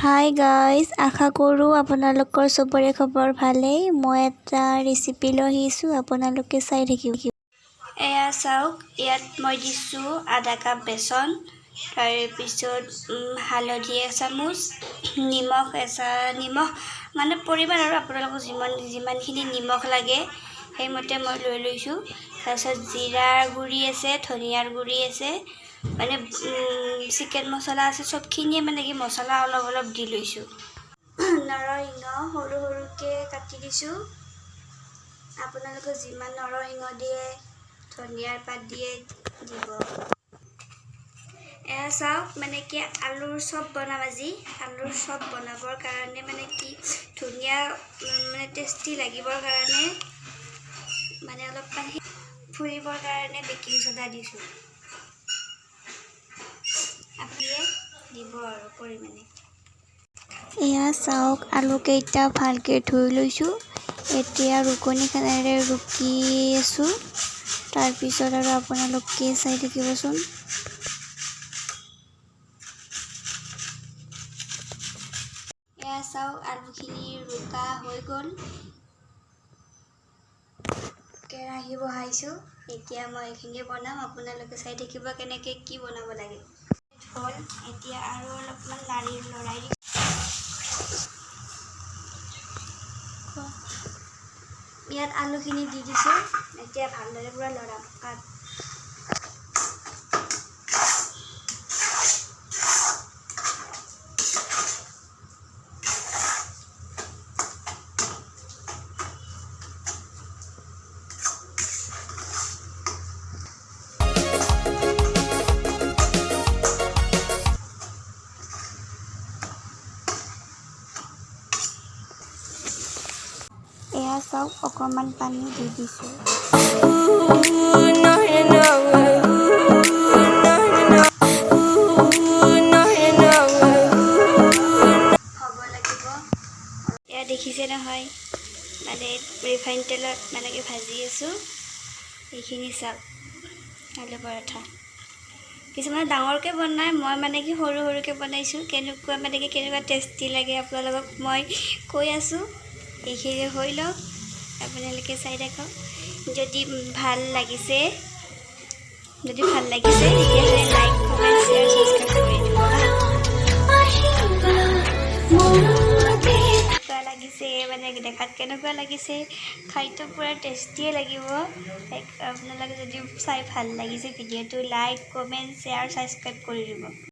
Hi guys, আশা কৰোঁ আপোনালোকৰ চবৰে খবৰ ভালেই। মই এটা ৰেচিপি লৈ আহিছোঁ, আপোনালোকে চাই থাকিব। এয়া চাওক, ইয়াত মই দিছোঁ আধা কাপ বেচন, তাৰপিছত হালধি এচামুচ, নিমখ মানে পৰিমাণ আৰু আপোনালোকক যিমানখিনি নিমখ লাগে সেইমতে মই লৈ লৈছোঁ। তাৰপিছত জিৰাৰ গুড়ি আছে, ধনিয়াৰ গুড়ি আছে, মানে চিকেন মছলা আছে, চবখিনিয়ে মানে কি মছলা অলপ দি লৈছোঁ। নৰসিংহ সৰু সৰুকৈ কাটি দিছোঁ। আপোনালোকে যিমান নৰসিংহ দিয়ে, ধনিয়াৰ পাত দিয়ে দিব। এয়া চাওক, মানে কি আলুৰ চপ বনাম আজি। আলুৰ চপ বনাবৰ কাৰণে মানে কি ধুনীয়া মানে টেষ্টি লাগিবৰ কাৰণে মানে অলপমান ফুৰিবৰ কাৰণে বেকিং চ'ডা দিছোঁ। আপুনিয়ে দিব আৰু পৰিমাণে। এয়া চাওক, আলুকেইটা ভালকৈ ধুই লৈছোঁ। এতিয়া ৰুকনিখনেৰে ৰুকি আছোঁ। তাৰপিছত আৰু আপোনালোকে চাই থাকিবচোন। এয়া চাওক, আলুখিনি ৰুকা হৈ গ'ল। কেৰাহী বহাইছোঁ। এতিয়া মই এইখিনি বনাম, আপোনালোকে চাই থাকিব কেনেকৈ কি বনাব লাগে। হ'ল, এতিয়া আৰু অলপমান লৰাই দিম। ইয়াত আলুখিনি দি দিছোঁ। এতিয়া ভালদৰে পূৰা লৰাম। এয়া চাওক, অকণমান পানী দি দিছোঁ। হ'ব লাগিব। এয়া দেখিছে নহয়, মানে ৰিফাইন তেলত মানে কি ভাজি আছোঁ। এইখিনি চাওক, আলু পৰঠা। কিছুমানে ডাঙৰকৈ বনায়, মই মানে কি সৰু সৰুকৈ বনাইছোঁ। কেনেকুৱা টেষ্টি লাগে আপোনালোকক মই কৈ আছোঁ। এইখিনি হৈ লওক, আপোনালোকে চাই থাকক। যদি ভাল লাগিছে তেতিয়াহ'লে লাইক, কমেণ্ট, শ্বেয়াৰ, ছাবস্ক্ৰাইব কৰি দিব। কেনেকুৱা লাগিছে, মানে দেখাত কেনেকুৱা লাগিছে, খাইতো পূৰা টেষ্টিয়ে লাগিব। আপোনালোকে যদি চাই ভাল লাগিছে ভিডিঅ'টো, লাইক, কমেণ্ট, শ্বেয়াৰ, ছাবস্ক্ৰাইব কৰি দিব।